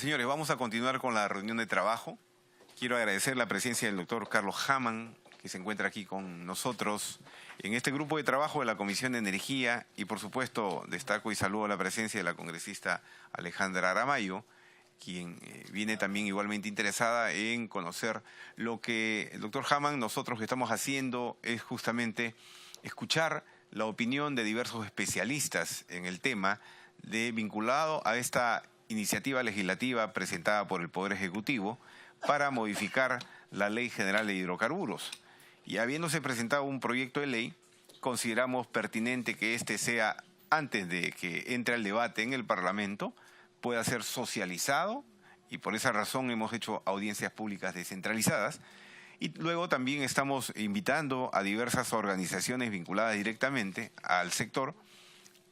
Señores, vamos a continuar con la reunión de trabajo. Quiero agradecer la presencia del doctor Carlos Hamann, que se encuentra aquí con nosotros en este grupo de trabajo de la Comisión de Energía, y por supuesto destaco y saludo la presencia de la congresista Alejandra Aramayo, quien viene también igualmente interesada en conocer lo que el doctor Hamann, nosotros que estamos haciendo es justamente escuchar la opinión de diversos especialistas en el tema vinculado a esta iniciativa legislativa presentada por el Poder Ejecutivo para modificar la Ley General de Hidrocarburos. Y habiéndose presentado un proyecto de ley, consideramos pertinente que este sea, antes de que entre al debate en el Parlamento, pueda ser socializado, y por esa razón hemos hecho audiencias públicas descentralizadas. Y luego también estamos invitando a diversas organizaciones vinculadas directamente al sector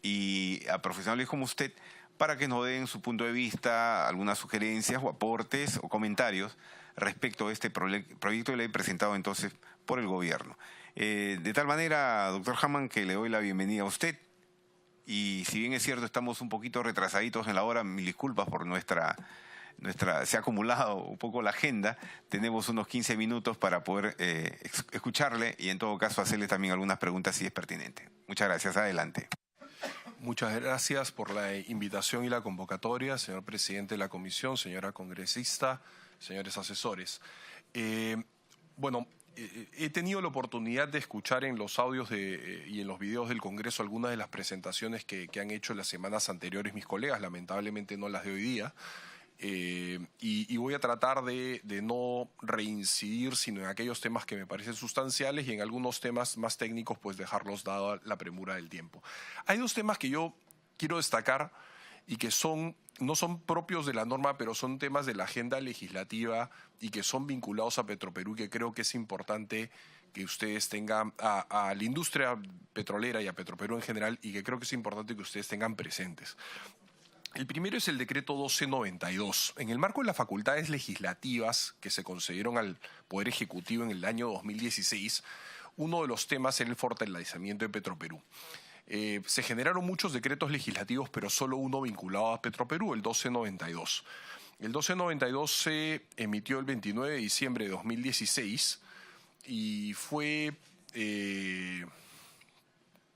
y a profesionales como usted para que nos den su punto de vista, algunas sugerencias o aportes o comentarios respecto a este proyecto de ley presentado entonces por el gobierno. De tal manera, doctor Hamann, que le doy la bienvenida a usted. Y si bien es cierto, estamos un poquito retrasaditos en la hora, mil disculpas por se ha acumulado un poco la agenda. Tenemos unos 15 minutos para poder escucharle y en todo caso hacerle también algunas preguntas si es pertinente. Muchas gracias. Adelante. Muchas gracias por la invitación y la convocatoria, señor presidente de la comisión, señora congresista, señores asesores. He tenido la oportunidad de escuchar en los audios y en los videos del Congreso algunas de las presentaciones que han hecho en las semanas anteriores mis colegas, lamentablemente no las de hoy día. Y voy a tratar de no reincidir sino en aquellos temas que me parecen sustanciales y en algunos temas más técnicos pues dejarlos dada la premura del tiempo. Hay dos temas que yo quiero destacar y que no son propios de la norma, pero son temas de la agenda legislativa y que son vinculados a Petroperú, que creo que es importante que ustedes tengan a la industria petrolera y a Petroperú en general, y que creo que es importante que ustedes tengan presentes. El primero es el decreto 1292. En el marco de las facultades legislativas que se concedieron al Poder Ejecutivo en el año 2016, uno de los temas era el fortalecimiento de Petroperú. Se generaron muchos decretos legislativos, pero solo uno vinculado a Petroperú, el 1292. El 1292 se emitió el 29 de diciembre de 2016 y fue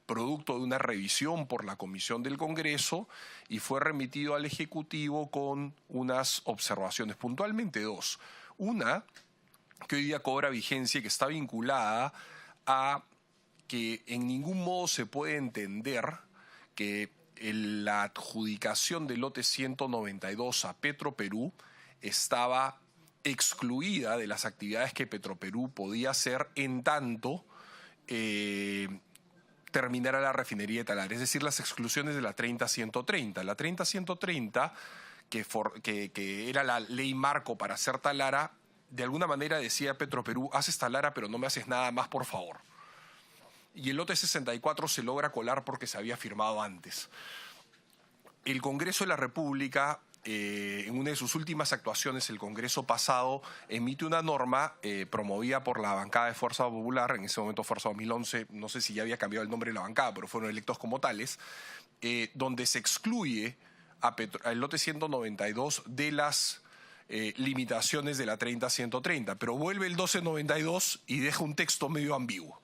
producto de una revisión por la Comisión del Congreso y fue remitido al Ejecutivo con unas observaciones, puntualmente dos. Una, que hoy día cobra vigencia y que está vinculada a que en ningún modo se puede entender que la adjudicación del lote 192 a Petroperú estaba excluida de las actividades que Petroperú podía hacer en tanto terminara la refinería de Talara, es decir, las exclusiones de la 30-130. La 30-130, que era la ley marco para hacer Talara, de alguna manera decía Petroperú, haces Talara pero no me haces nada más, por favor. Y el lote 64 se logra colar porque se había firmado antes. El Congreso de la República, en una de sus últimas actuaciones, el Congreso pasado, emite una norma promovida por la bancada de Fuerza Popular, en ese momento Fuerza 2011, no sé si ya había cambiado el nombre de la bancada, pero fueron electos como tales, donde se excluye al lote 192 de las limitaciones de la 30-130, pero vuelve el 1292 y deja un texto medio ambiguo.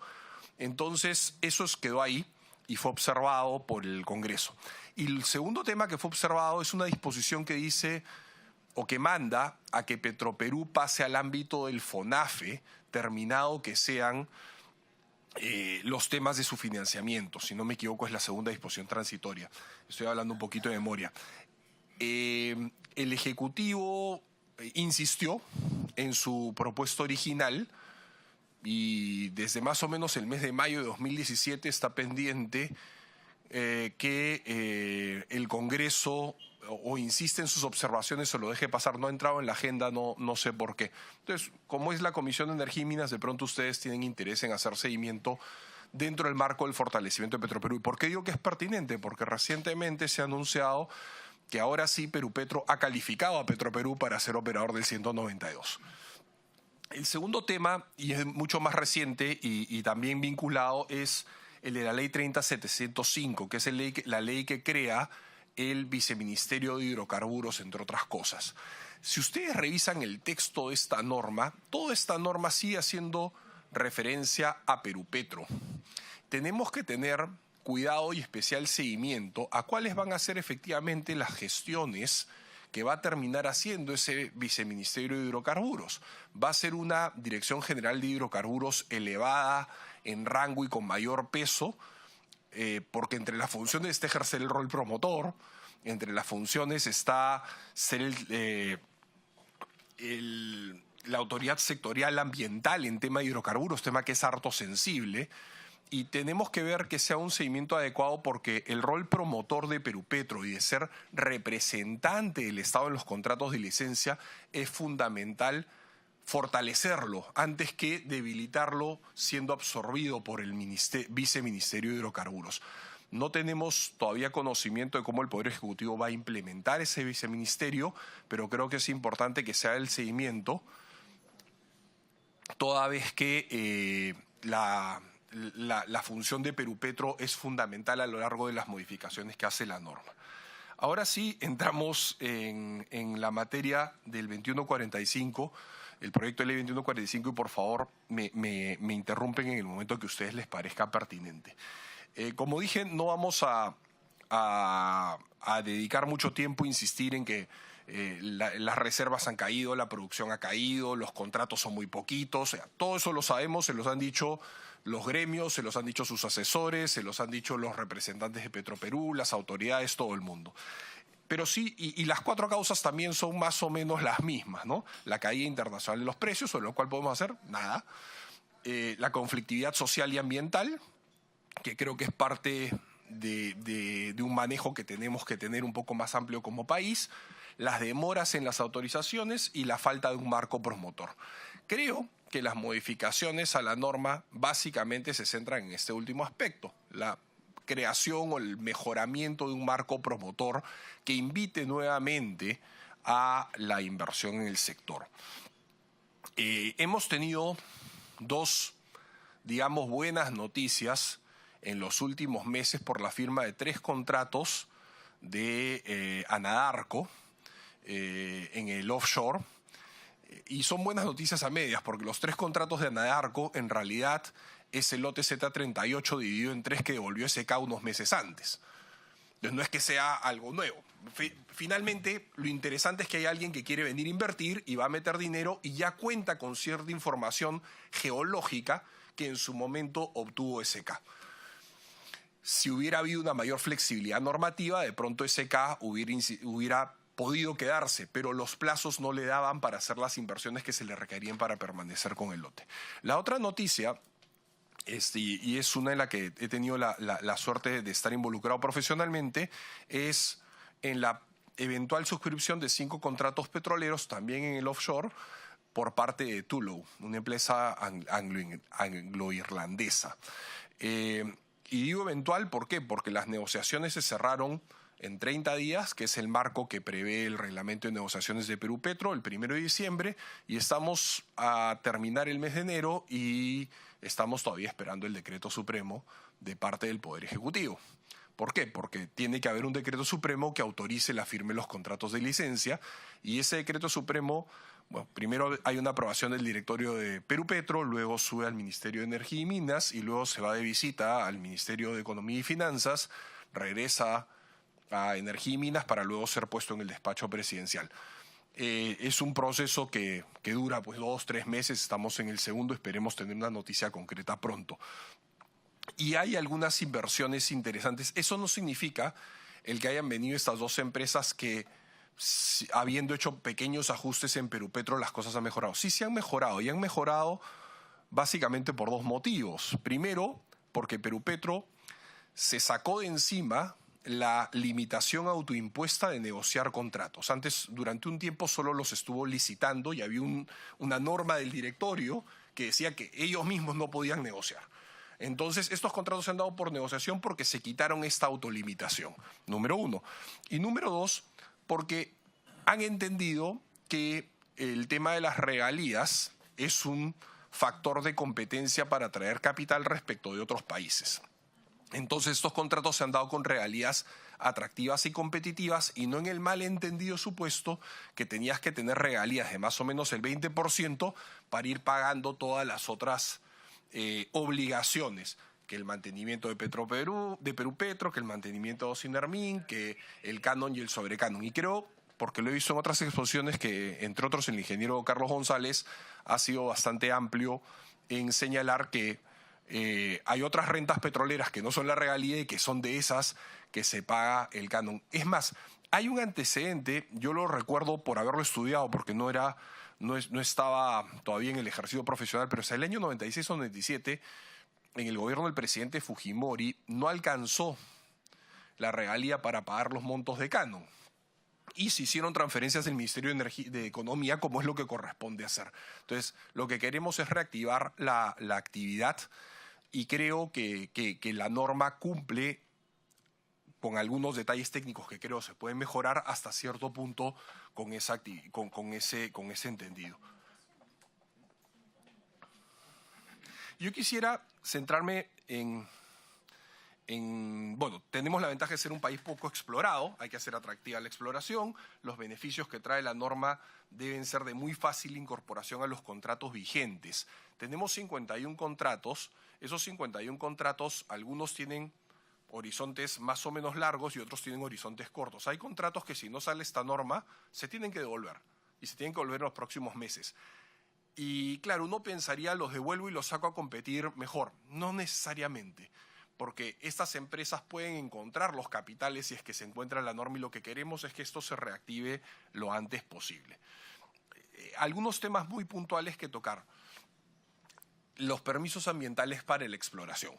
Entonces, eso quedó ahí y fue observado por el Congreso. Y el segundo tema que fue observado es una disposición que dice o que manda a que Petroperú pase al ámbito del FONAFE, terminado que sean los temas de su financiamiento. Si no me equivoco, es la segunda disposición transitoria. Estoy hablando un poquito de memoria. El Ejecutivo insistió en su propuesta original y desde más o menos el mes de mayo de 2017 está pendiente que el Congreso o insiste en sus observaciones o lo deje pasar. No ha entrado en la agenda, no sé por qué. Entonces, como es la Comisión de Energía y Minas, de pronto ustedes tienen interés en hacer seguimiento dentro del marco del fortalecimiento de Petroperú. ¿Y por qué digo que es pertinente? Porque recientemente se ha anunciado que ahora sí Perupetro ha calificado a Petroperú para ser operador del 192. El segundo tema, y es mucho más reciente y también vinculado, es el de la ley 30-705, que es la ley que crea el Viceministerio de Hidrocarburos, entre otras cosas. Si ustedes revisan el texto de esta norma, toda esta norma sigue haciendo referencia a Perupetro. Tenemos que tener cuidado y especial seguimiento a cuáles van a ser efectivamente las gestiones que va a terminar haciendo ese Viceministerio de Hidrocarburos. Va a ser una Dirección General de Hidrocarburos elevada en rango y con mayor peso, porque entre las funciones está ejercer el rol promotor, entre las funciones está ser la autoridad sectorial ambiental en tema de hidrocarburos, tema que es harto sensible, y tenemos que ver que sea un seguimiento adecuado porque el rol promotor de Perupetro y de ser representante del Estado en los contratos de licencia es fundamental fortalecerlo antes que debilitarlo siendo absorbido por el Viceministerio de Hidrocarburos. No tenemos todavía conocimiento de cómo el Poder Ejecutivo va a implementar ese viceministerio, pero creo que es importante que se haga el seguimiento, toda vez que la función de Perupetro es fundamental a lo largo de las modificaciones que hace la norma. Ahora sí, entramos en la materia del 2145, el proyecto de ley 2145, y por favor me interrumpen en el momento que a ustedes les parezca pertinente. Como dije, no vamos a dedicar mucho tiempo a insistir en que las reservas han caído, la producción ha caído, los contratos son muy poquitos. O sea, todo eso lo sabemos, se los han dicho los gremios, se los han dicho sus asesores, se los han dicho los representantes de Petroperú, las autoridades, todo el mundo. Pero sí, y las cuatro causas también son más o menos las mismas, ¿no? La caída internacional de los precios, sobre lo cual podemos hacer nada. La conflictividad social y ambiental, que creo que es parte de un manejo que tenemos que tener un poco más amplio como país, las demoras en las autorizaciones y la falta de un marco promotor. Creo que las modificaciones a la norma básicamente se centran en este último aspecto, la creación o el mejoramiento de un marco promotor que invite nuevamente a la inversión en el sector. Hemos tenido dos, digamos, buenas noticias en los últimos meses por la firma de 3 contratos de Anadarko en el offshore. Y son buenas noticias a medias, porque los 3 contratos de Anadarko en realidad es el lote Z38 dividido en 3 que devolvió SK unos meses antes. Entonces no es que sea algo nuevo. Finalmente, lo interesante es que hay alguien que quiere venir a invertir y va a meter dinero y ya cuenta con cierta información geológica que en su momento obtuvo SK. Si hubiera habido una mayor flexibilidad normativa, de pronto SK hubiera podido quedarse, pero los plazos no le daban para hacer las inversiones que se le requerían para permanecer con el lote. La otra noticia, y es una en la que he tenido la suerte de estar involucrado profesionalmente, es en la eventual suscripción de 5 contratos petroleros, también en el offshore, por parte de Tullow, una empresa anglo-irlandesa. Y digo eventual, ¿por qué? Porque las negociaciones se cerraron en 30 días, que es el marco que prevé el reglamento de negociaciones de Perupetro, el 1 de diciembre, y estamos a terminar el mes de enero y estamos todavía esperando el decreto supremo de parte del Poder Ejecutivo. ¿Por qué? Porque tiene que haber un decreto supremo que autorice la firma de los contratos de licencia, y ese decreto supremo, bueno, primero hay una aprobación del directorio de Perupetro, luego sube al Ministerio de Energía y Minas, y luego se va de visita al Ministerio de Economía y Finanzas, regresa a Energía y Minas para luego ser puesto en el despacho presidencial. Es un proceso que dura pues 2-3 meses, estamos en el segundo, esperemos tener una noticia concreta pronto. Y hay algunas inversiones interesantes. Eso no significa el que hayan venido estas 2 empresas que, habiendo hecho pequeños ajustes en Perupetro, las cosas han mejorado. Sí, se han mejorado, y han mejorado básicamente por 2 motivos. Primero, porque Perupetro se sacó de encima la limitación autoimpuesta de negociar contratos. Antes, durante un tiempo, solo los estuvo licitando y había una norma del directorio que decía que ellos mismos no podían negociar. Entonces, estos contratos se han dado por negociación porque se quitaron esta autolimitación, número 1. Y número 2, porque han entendido que el tema de las regalías es un factor de competencia para atraer capital respecto de otros países. Entonces estos contratos se han dado con regalías atractivas y competitivas y no en el malentendido supuesto que tenías que tener regalías de más o menos el 20% para ir pagando todas las otras obligaciones, que el mantenimiento de Perú Petro, que el mantenimiento de Sinermin, que el canon y el sobrecanon. Y creo, porque lo he visto en otras exposiciones, que entre otros el ingeniero Carlos González ha sido bastante amplio en señalar que hay otras rentas petroleras que no son la regalía y que son de esas que se paga el canon. Es más, hay un antecedente, yo lo recuerdo por haberlo estudiado, porque no estaba todavía en el ejercicio profesional, pero hasta el año 96 o 97, en el gobierno del presidente Fujimori, no alcanzó la regalía para pagar los montos de canon. Y se hicieron transferencias del Ministerio de Economía, como es lo que corresponde hacer. Entonces, lo que queremos es reactivar la actividad y creo que la norma cumple con algunos detalles técnicos que creo se pueden mejorar hasta cierto punto con ese entendido. Yo quisiera centrarme bueno, tenemos la ventaja de ser un país poco explorado, hay que hacer atractiva la exploración, los beneficios que trae la norma deben ser de muy fácil incorporación a los contratos vigentes. Tenemos 51 contratos, esos 51 contratos, algunos tienen horizontes más o menos largos y otros tienen horizontes cortos. Hay contratos que si no sale esta norma se tienen que devolver y se tienen que devolver en los próximos meses. Y claro, uno pensaría, los devuelvo y los saco a competir mejor. No necesariamente, porque estas empresas pueden encontrar los capitales si es que se encuentra la norma y lo que queremos es que esto se reactive lo antes posible. Algunos temas muy puntuales que tocar. Los permisos ambientales para la exploración.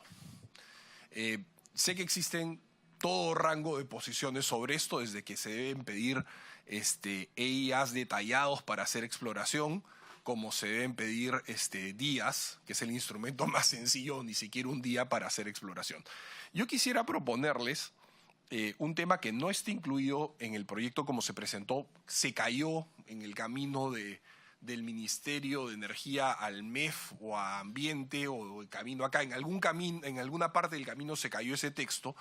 Sé que existen todo rango de posiciones sobre esto, desde que se deben pedir EIAs detallados para hacer exploración, como se deben pedir días, que es el instrumento más sencillo, ni siquiera un día para hacer exploración. Yo quisiera proponerles un tema que no está incluido en el proyecto como se presentó, se cayó en el camino del Ministerio de Energía al MEF o a Ambiente o el camino acá, en alguna parte del camino se cayó ese texto,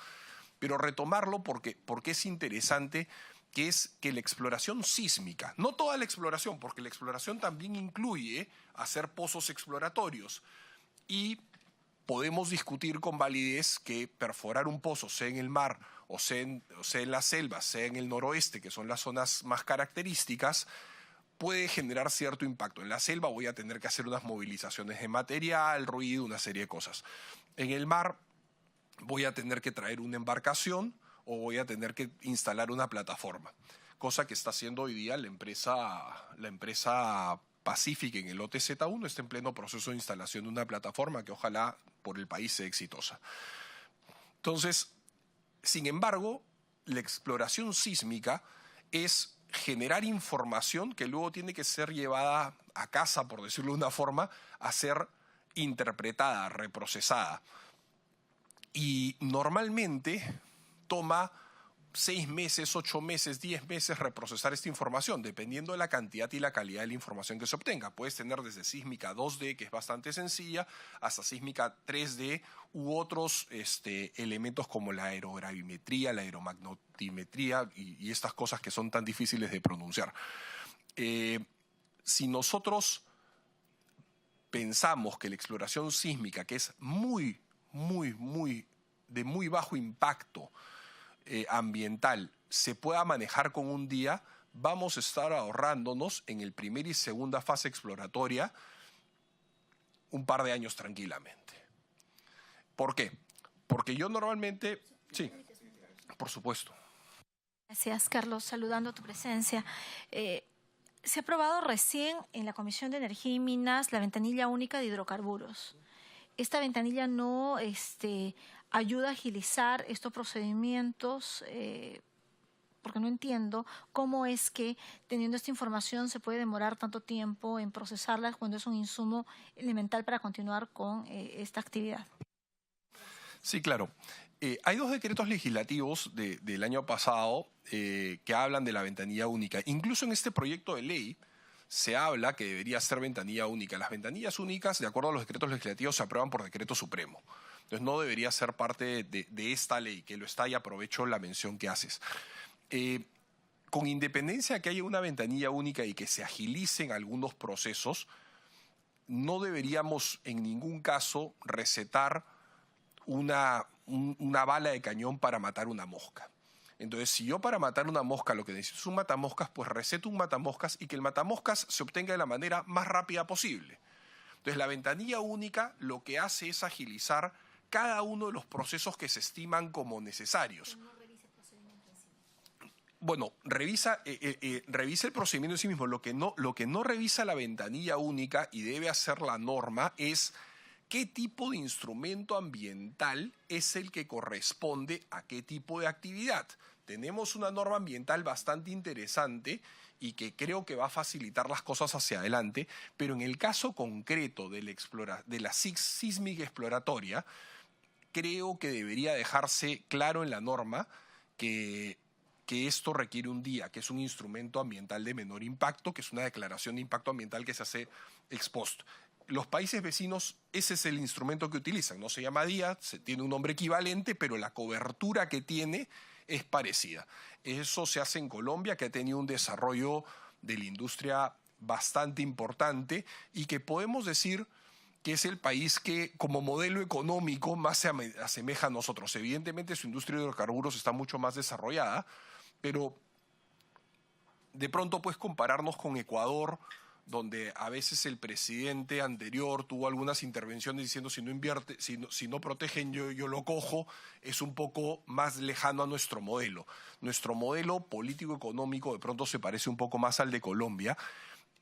pero retomarlo porque es interesante, que es que la exploración sísmica, no toda la exploración, porque la exploración también incluye hacer pozos exploratorios y podemos discutir con validez que perforar un pozo, sea en el mar o sea en la selva, sea en el noroeste, que son las zonas más características, puede generar cierto impacto. En la selva voy a tener que hacer unas movilizaciones de material, ruido, una serie de cosas. En el mar voy a tener que traer una embarcación o voy a tener que instalar una plataforma, cosa que está haciendo hoy día la empresa Pacific en el OTZ-1, está en pleno proceso de instalación de una plataforma que ojalá por el país sea exitosa. Entonces, sin embargo, la exploración sísmica es generar información que luego tiene que ser llevada a casa, por decirlo de una forma, a ser interpretada, reprocesada. Y normalmente toma 6 meses, 8 meses, 10 meses reprocesar esta información, dependiendo de la cantidad y la calidad de la información que se obtenga. Puedes tener desde sísmica 2D, que es bastante sencilla, hasta sísmica 3D u otros elementos como la aerogravimetría, la aeromagnotimetría y estas cosas que son tan difíciles de pronunciar. Si nosotros pensamos que la exploración sísmica, que es de muy bajo impacto ambiental, se pueda manejar con un día, vamos a estar ahorrándonos en el primer y segunda fase exploratoria un par de años tranquilamente. ¿Por qué? Porque yo normalmente... Sí, por supuesto. Gracias, Carlos. Saludando tu presencia. Se ha aprobado recién en la Comisión de Energía y Minas la ventanilla única de hidrocarburos. Esta ventanilla no ayuda a agilizar estos procedimientos, porque no entiendo cómo es que teniendo esta información se puede demorar tanto tiempo en procesarla cuando es un insumo elemental para continuar con esta actividad. Sí, claro. Hay 2 decretos legislativos del año pasado que hablan de la ventanilla única. Incluso en este proyecto de ley se habla que debería ser ventanilla única. Las ventanillas únicas, de acuerdo a los decretos legislativos, se aprueban por decreto supremo. Entonces no debería ser parte de esta ley, que lo está, y aprovecho la mención que haces. Con independencia de que haya una ventanilla única y que se agilicen algunos procesos, no deberíamos en ningún caso recetar una bala de cañón para matar una mosca. Entonces, si yo para matar una mosca lo que necesito es un matamoscas, pues receto un matamoscas y que el matamoscas se obtenga de la manera más rápida posible. Entonces, la ventanilla única lo que hace es agilizar cada uno de los procesos que se estiman como necesarios. Bueno, revisa el procedimiento en sí mismo. Lo que no revisa la ventanilla única y debe hacer la norma es qué tipo de instrumento ambiental es el que corresponde a qué tipo de actividad. Tenemos una norma ambiental bastante interesante y que creo que va a facilitar las cosas hacia adelante, pero en el caso concreto de la sísmica exploratoria, creo que debería dejarse claro en la norma que esto requiere un DIA, que es un instrumento ambiental de menor impacto, que es una declaración de impacto ambiental que se hace ex post. Los países vecinos, ese es el instrumento que utilizan. No se llama DIA, tiene un nombre equivalente, pero la cobertura que tiene es parecida. Eso se hace en Colombia, que ha tenido un desarrollo de la industria bastante importante y que podemos decir que es el país que como modelo económico más se asemeja a nosotros. Evidentemente su industria de hidrocarburos está mucho más desarrollada, pero de pronto puedes compararnos con Ecuador, donde a veces el presidente anterior tuvo algunas intervenciones diciendo si no invierte, si no protegen yo lo cojo, es un poco más lejano a nuestro modelo. Nuestro modelo político-económico de pronto se parece un poco más al de Colombia.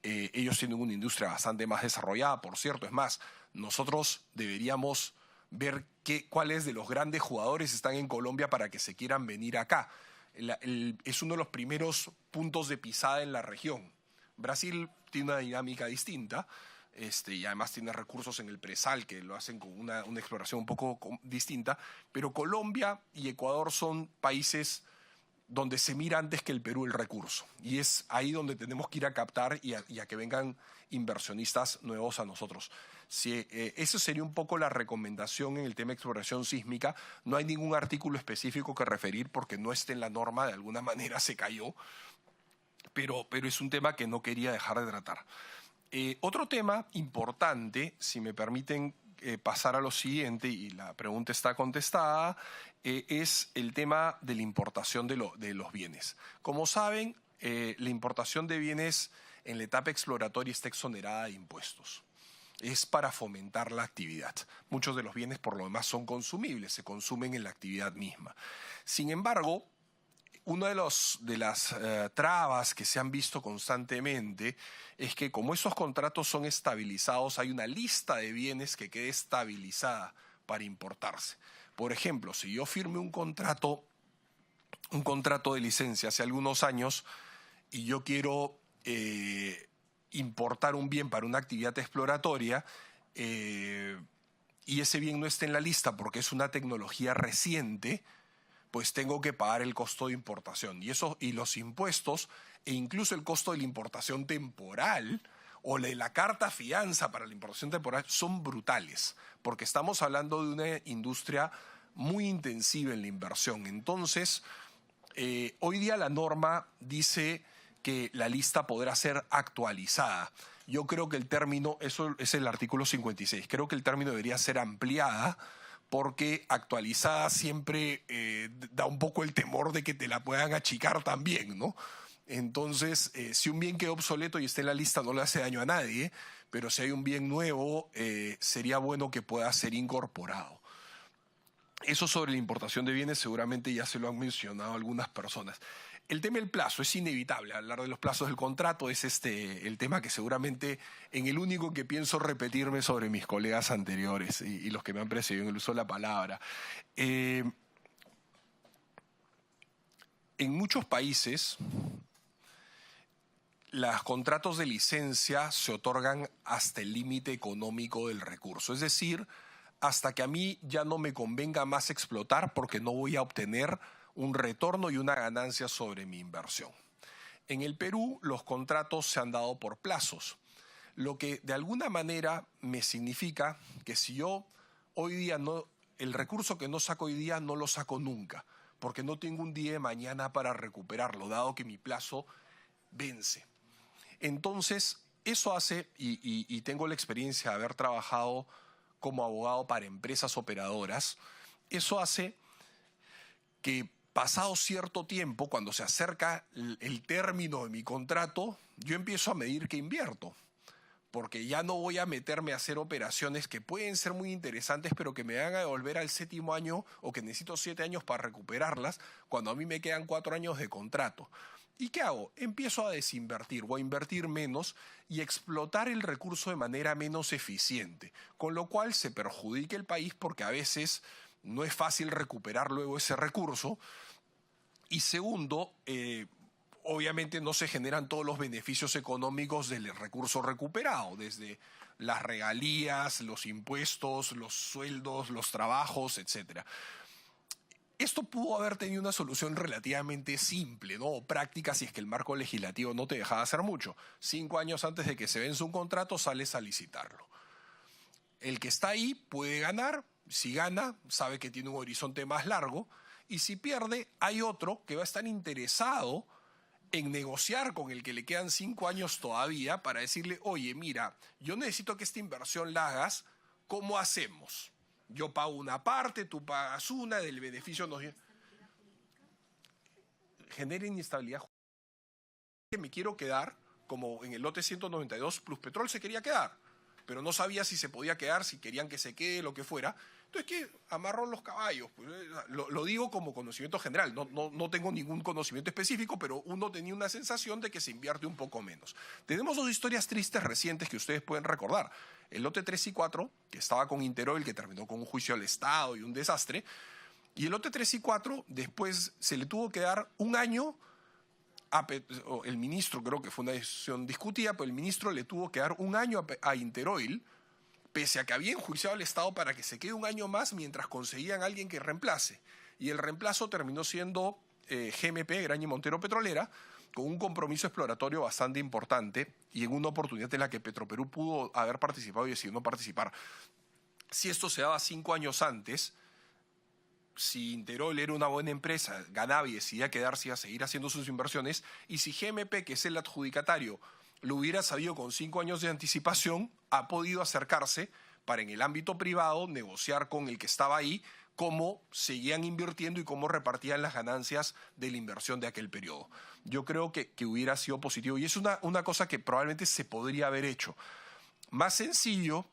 Ellos tienen una industria bastante más desarrollada, por cierto. Es más, nosotros deberíamos ver cuáles de los grandes jugadores están en Colombia para que se quieran venir acá. Es uno de los primeros puntos de pisada en la región. Brasil tiene una dinámica distinta y además tiene recursos en el presal que lo hacen con una exploración un poco distinta, pero Colombia y Ecuador son países donde se mira antes que el Perú el recurso, y es ahí donde tenemos que ir a captar y a que vengan inversionistas nuevos a nosotros. Esa sería un poco la recomendación en el tema de exploración sísmica. No hay ningún artículo específico que referir porque no está en la norma, de alguna manera se cayó, pero es un tema que no quería dejar de tratar. Otro tema importante, si me permiten pasar a lo siguiente, y la pregunta está contestada, es el tema de la importación de los bienes. Como saben, la importación de bienes en la etapa exploratoria está exonerada de impuestos. Es para fomentar la actividad. Muchos de los bienes, por lo demás, son consumibles, se consumen en la actividad misma. Sin embargo, una de las trabas que se han visto constantemente es que como esos contratos son estabilizados, hay una lista de bienes que quede estabilizada para importarse. Por ejemplo, si yo firme un contrato de licencia hace algunos años y yo quiero importar un bien para una actividad exploratoria y ese bien no está en la lista porque es una tecnología reciente, pues tengo que pagar el costo de importación. Y los impuestos e incluso el costo de la importación temporal o de la carta fianza para la importación temporal son brutales, porque estamos hablando de una industria muy intensiva en la inversión. Entonces, hoy día la norma dice que la lista podrá ser actualizada. Yo creo que el término, eso es el artículo 56, creo que el término debería ser ampliada, porque actualizada siempre da un poco el temor de que te la puedan achicar también, ¿no? Entonces, si un bien quedó obsoleto y está en la lista, no le hace daño a nadie, pero si hay un bien nuevo, sería bueno que pueda ser incorporado. Eso sobre la importación de bienes seguramente ya se lo han mencionado algunas personas. El tema del plazo es inevitable. Hablar de los plazos del contrato es el tema que seguramente en el único que pienso repetirme sobre mis colegas anteriores y los que me han precedido en el uso de la palabra. En muchos países, los contratos de licencia se otorgan hasta el límite económico del recurso. Es decir, hasta que a mí ya no me convenga más explotar porque no voy a obtener un retorno y una ganancia sobre mi inversión. En el Perú, los contratos se han dado por plazos, lo que de alguna manera me significa que si yo hoy día no el recurso que no saco hoy día no lo saco nunca, porque no tengo un día de mañana para recuperarlo, dado que mi plazo vence. Entonces, eso hace, y tengo la experiencia de haber trabajado como abogado para empresas operadoras, eso hace que pasado cierto tiempo, cuando se acerca el término de mi contrato, yo empiezo a medir que invierto, porque ya no voy a meterme a hacer operaciones que pueden ser muy interesantes, pero que me van a devolver al 7º año o que necesito 7 años para recuperarlas, cuando a mí me quedan 4 años de contrato. ¿Y qué hago? Empiezo a desinvertir o a invertir menos y explotar el recurso de manera menos eficiente, con lo cual se perjudica el país porque a veces no es fácil recuperar luego ese recurso. Y segundo, obviamente no se generan todos los beneficios económicos del recurso recuperado, desde las regalías, los impuestos, los sueldos, los trabajos, etc. Esto pudo haber tenido una solución relativamente simple, ¿no? O práctica, si es que el marco legislativo no te dejaba hacer mucho. 5 años antes de que se vence un contrato, sales a licitarlo. El que está ahí puede ganar. Si gana, sabe que tiene un horizonte más largo. Y si pierde, hay otro que va a estar interesado en negociar con el que le quedan 5 años todavía para decirle, oye, mira, yo necesito que esta inversión la hagas, ¿cómo hacemos? Yo pago una parte, tú pagas una, del beneficio nos genera inestabilidad. Me quiero quedar, como en el lote 192, Pluspetrol se quería quedar, pero no sabía si se podía quedar, si querían que se quede, lo que fuera. Entonces, ¿qué? Amarró los caballos. Pues, lo digo como conocimiento general, no tengo ningún conocimiento específico, pero uno tenía una sensación de que se invierte un poco menos. Tenemos 2 historias tristes recientes que ustedes pueden recordar. El lote 3 y 4, que estaba con Interoil, que terminó con un juicio al Estado y un desastre. Y el lote 3 y 4, después se le tuvo que dar un año. El ministro, creo que fue una decisión discutida, pero el ministro le tuvo que dar un año a Interoil, pese a que había enjuiciado al Estado para que se quede un año más mientras conseguían a alguien que reemplace. Y el reemplazo terminó siendo GMP, Graña y Montero Petrolera, con un compromiso exploratorio bastante importante y en una oportunidad en la que Petroperú pudo haber participado y decidió no participar. Si esto se daba 5 años antes, si Interoil era una buena empresa, ganaba y decidía quedarse y a seguir haciendo sus inversiones, y si GMP, que es el adjudicatario, lo hubiera sabido con 5 años de anticipación, ha podido acercarse para en el ámbito privado negociar con el que estaba ahí cómo seguían invirtiendo y cómo repartían las ganancias de la inversión de aquel periodo. Yo creo que hubiera sido positivo y es una cosa que probablemente se podría haber hecho. Más sencillo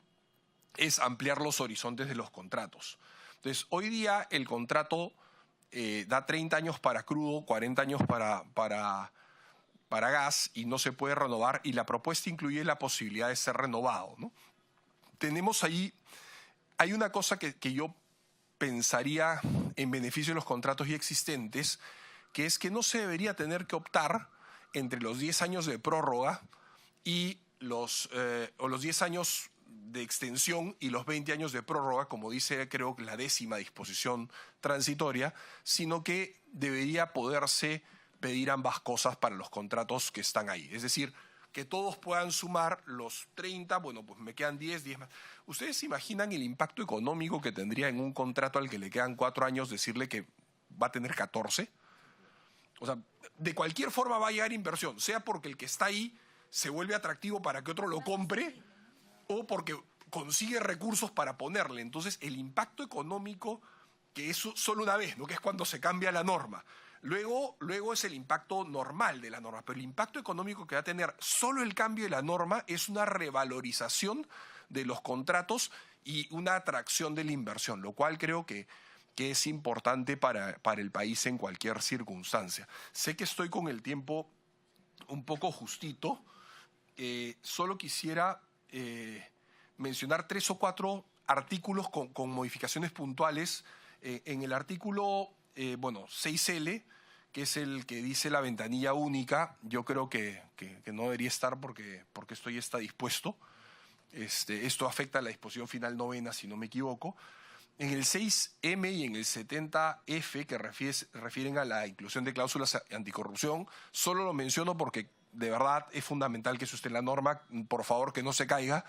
es ampliar los horizontes de los contratos. Entonces, hoy día el contrato da 30 años para crudo, 40 años para gas y no se puede renovar y la propuesta incluye la posibilidad de ser renovado, ¿no? Tenemos ahí, hay una cosa que yo pensaría en beneficio de los contratos ya existentes, que es que no se debería tener que optar entre los 10 años de prórroga y los 10 años de extensión y los 20 años de prórroga, como dice creo que la 10ª disposición transitoria, sino que debería poderse pedir ambas cosas para los contratos que están ahí. Es decir, que todos puedan sumar los 30, bueno, pues me quedan 10 más. ¿Ustedes se imaginan el impacto económico que tendría en un contrato al que le quedan 4 años decirle que va a tener 14? O sea, de cualquier forma va a llegar inversión, sea porque el que está ahí se vuelve atractivo para que otro lo compre o porque consigue recursos para ponerle. Entonces, el impacto económico, que es solo una vez, ¿no? Que es cuando se cambia la norma. Luego es el impacto normal de la norma, pero el impacto económico que va a tener solo el cambio de la norma es una revalorización de los contratos y una atracción de la inversión, lo cual creo que es importante para el país en cualquier circunstancia. Sé que estoy con el tiempo un poco justito, solo quisiera mencionar 3 o 4 artículos con modificaciones puntuales. En el artículo 6L, que es el que dice la ventanilla única, yo creo que no debería estar porque esto ya está dispuesto. Esto afecta a la disposición final 9ª, si no me equivoco. En el 6M y en el 70F, que refieren a la inclusión de cláusulas anticorrupción, solo lo menciono porque de verdad es fundamental que eso esté en la norma. Por favor, que no se caiga.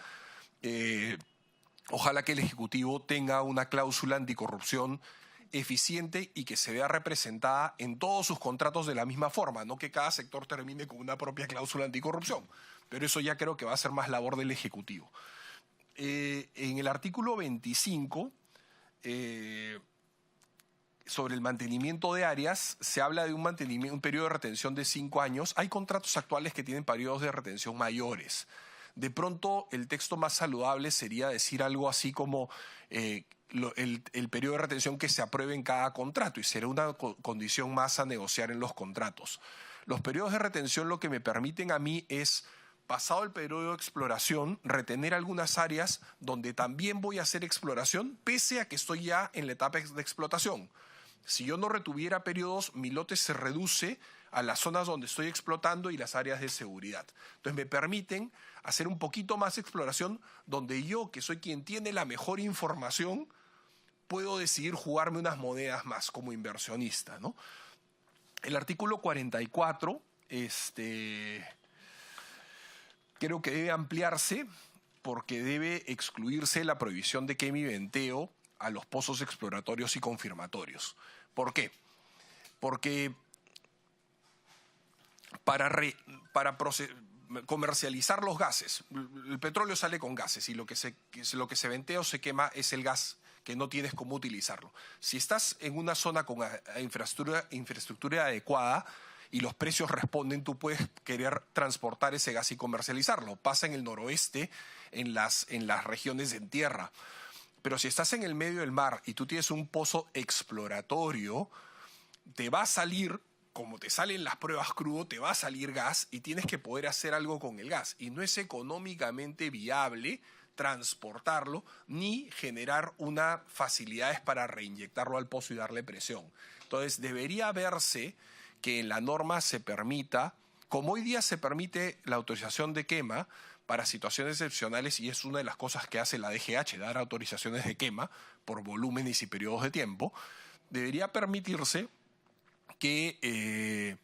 Ojalá que el Ejecutivo tenga una cláusula anticorrupción eficiente y que se vea representada en todos sus contratos de la misma forma, no que cada sector termine con una propia cláusula anticorrupción. Pero eso ya creo que va a ser más labor del Ejecutivo. En el artículo 25, sobre el mantenimiento de áreas, se habla de un periodo de retención de 5 años. Hay contratos actuales que tienen periodos de retención mayores. De pronto, el texto más saludable sería decir algo así como el periodo de retención que se apruebe en cada contrato, y será una condición más a negociar en los contratos. Los periodos de retención lo que me permiten a mí es, pasado el periodo de exploración, retener algunas áreas donde también voy a hacer exploración, pese a que estoy ya en la etapa de explotación. Si yo no retuviera periodos, mi lote se reduce a las zonas donde estoy explotando y las áreas de seguridad. Entonces me permiten hacer un poquito más exploración, donde yo, que soy quien tiene la mejor información, puedo decidir jugarme unas monedas más como inversionista, ¿no? El artículo 44, creo que debe ampliarse porque debe excluirse la prohibición de quema y venteo a los pozos exploratorios y confirmatorios. ¿Por qué? Porque para comercializar los gases, el petróleo sale con gases y lo que se ventea o se quema es el gas que no tienes cómo utilizarlo. Si estás en una zona con infraestructura adecuada y los precios responden, tú puedes querer transportar ese gas y comercializarlo. Pasa en el noroeste, en las regiones en tierra. Pero si estás en el medio del mar y tú tienes un pozo exploratorio, te va a salir, como te salen las pruebas crudo, te va a salir gas y tienes que poder hacer algo con el gas. Y no es económicamente viable transportarlo ni generar unas facilidades para reinyectarlo al pozo y darle presión. Entonces debería verse que en la norma se permita, como hoy día se permite la autorización de quema para situaciones excepcionales, y es una de las cosas que hace la DGH, dar autorizaciones de quema por volúmenes y periodos de tiempo, debería permitirse que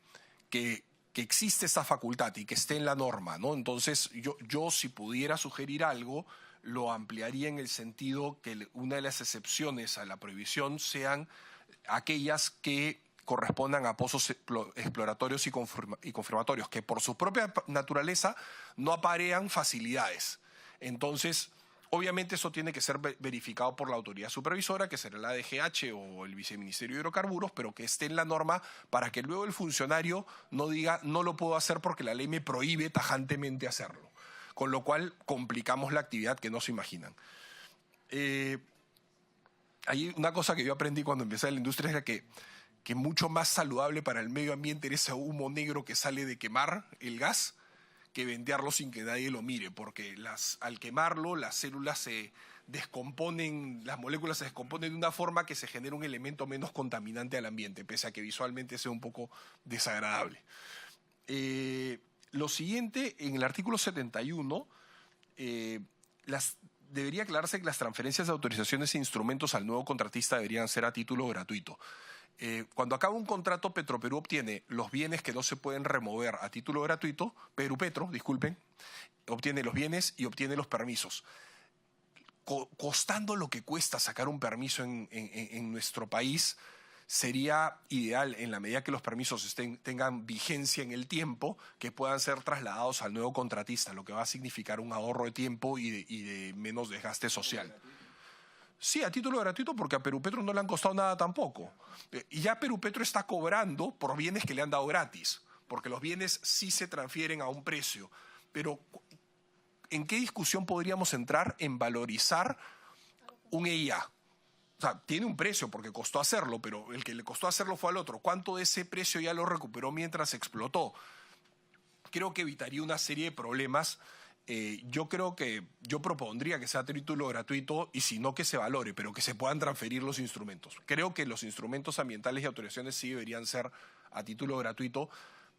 existe esta facultad y que esté en la norma, ¿no? Entonces, yo si pudiera sugerir algo, lo ampliaría en el sentido que una de las excepciones a la prohibición sean aquellas que correspondan a pozos exploratorios y confirmatorios, que por su propia naturaleza no aparean facilidades. Entonces, obviamente eso tiene que ser verificado por la autoridad supervisora, que será la DGH o el Viceministerio de Hidrocarburos, pero que esté en la norma para que luego el funcionario no diga no lo puedo hacer porque la ley me prohíbe tajantemente hacerlo. Con lo cual complicamos la actividad que no se imaginan. Hay una cosa que yo aprendí cuando empecé en la industria, era que mucho más saludable para el medio ambiente era ese humo negro que sale de quemar el gas que ventearlo sin que nadie lo mire, porque al quemarlo las células se descomponen, las moléculas se descomponen de una forma que se genera un elemento menos contaminante al ambiente, pese a que visualmente sea un poco desagradable. Lo siguiente, en el artículo 71, debería aclararse que las transferencias de autorizaciones e instrumentos al nuevo contratista deberían ser a título gratuito. Cuando acaba un contrato, Petroperú obtiene los bienes que no se pueden remover a título gratuito, obtiene los bienes y obtiene los permisos. Costando lo que cuesta sacar un permiso en nuestro país, sería ideal, en la medida que los permisos tengan vigencia en el tiempo, que puedan ser trasladados al nuevo contratista, lo que va a significar un ahorro de tiempo y de menos desgaste social. Sí, a título gratuito, porque a Perupetro no le han costado nada tampoco. Y ya Perupetro está cobrando por bienes que le han dado gratis, porque los bienes sí se transfieren a un precio. Pero, ¿en qué discusión podríamos entrar en valorizar un EIA? O sea, tiene un precio porque costó hacerlo, pero el que le costó hacerlo fue al otro. ¿Cuánto de ese precio ya lo recuperó mientras explotó? Creo que evitaría una serie de problemas. Yo propondría que sea título gratuito y si no que se valore, pero que se puedan transferir los instrumentos. Creo que los instrumentos ambientales y autorizaciones sí deberían ser a título gratuito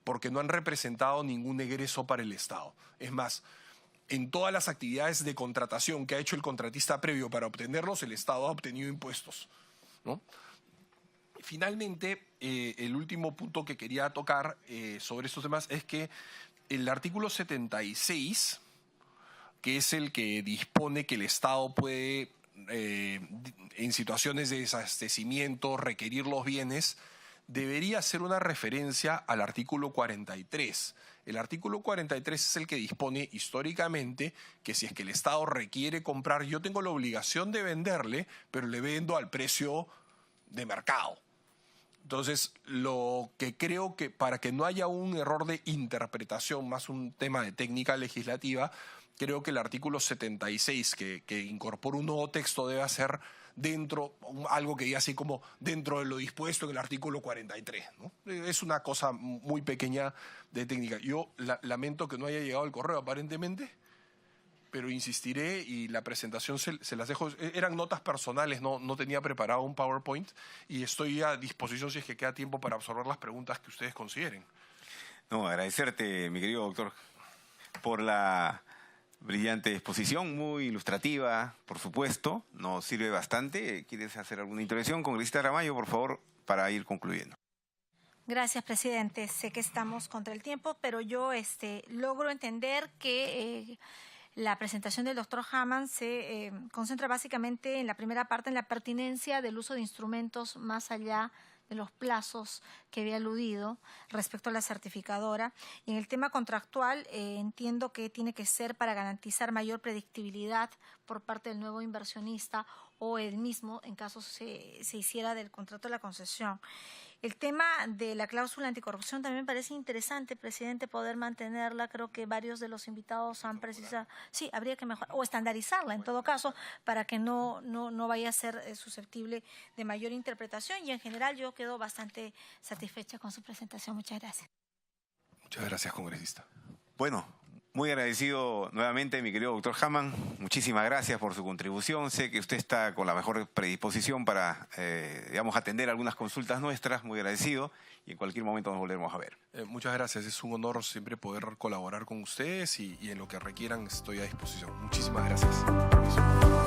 porque no han representado ningún egreso para el Estado. Es más, en todas las actividades de contratación que ha hecho el contratista previo para obtenerlos, el Estado ha obtenido impuestos, ¿no? Finalmente, el último punto que quería tocar sobre estos temas es que el artículo 76 que es el que dispone que el Estado puede, en situaciones de desabastecimiento, requerir los bienes, debería ser una referencia al artículo 43. El artículo 43 es el que dispone históricamente que si es que el Estado requiere comprar, yo tengo la obligación de venderle, pero le vendo al precio de mercado. Entonces, lo que creo que para que no haya un error de interpretación, más un tema de técnica legislativa, creo que el artículo 76, que incorpora un nuevo texto, debe hacer dentro, algo que diga así como dentro de lo dispuesto en el artículo 43, ¿no? Es una cosa muy pequeña de técnica. Yo lamento que no haya llegado el correo aparentemente, pero insistiré y la presentación se las dejo. Eran notas personales, no tenía preparado un PowerPoint y estoy a disposición si es que queda tiempo para absorber las preguntas que ustedes consideren. No, agradecerte, mi querido doctor, por la brillante exposición, muy ilustrativa, por supuesto, nos sirve bastante. ¿Quieres hacer alguna intervención, congresista Ramallo, por favor, para ir concluyendo? Gracias, presidente. Sé que estamos contra el tiempo, pero yo logro entender que la presentación del doctor Hamann se concentra básicamente en la primera parte, en la pertinencia del uso de instrumentos más allá de los plazos que había aludido respecto a la certificadora. Y en el tema contractual entiendo que tiene que ser para garantizar mayor predictibilidad por parte del nuevo inversionista o el mismo en caso se hiciera del contrato de la concesión. El tema de la cláusula anticorrupción también me parece interesante, presidente, poder mantenerla. Creo que varios de los invitados han precisado. Sí, habría que mejorar o estandarizarla en todo caso para que no vaya a ser susceptible de mayor interpretación. Y en general yo quedo bastante satisfecha con su presentación. Muchas gracias. Muchas gracias, congresista. Bueno, muy agradecido nuevamente, mi querido doctor Hamann. Muchísimas gracias por su contribución. Sé que usted está con la mejor predisposición para, atender algunas consultas nuestras. Muy agradecido y en cualquier momento nos volveremos a ver. Muchas gracias. Es un honor siempre poder colaborar con ustedes y en lo que requieran estoy a disposición. Muchísimas gracias.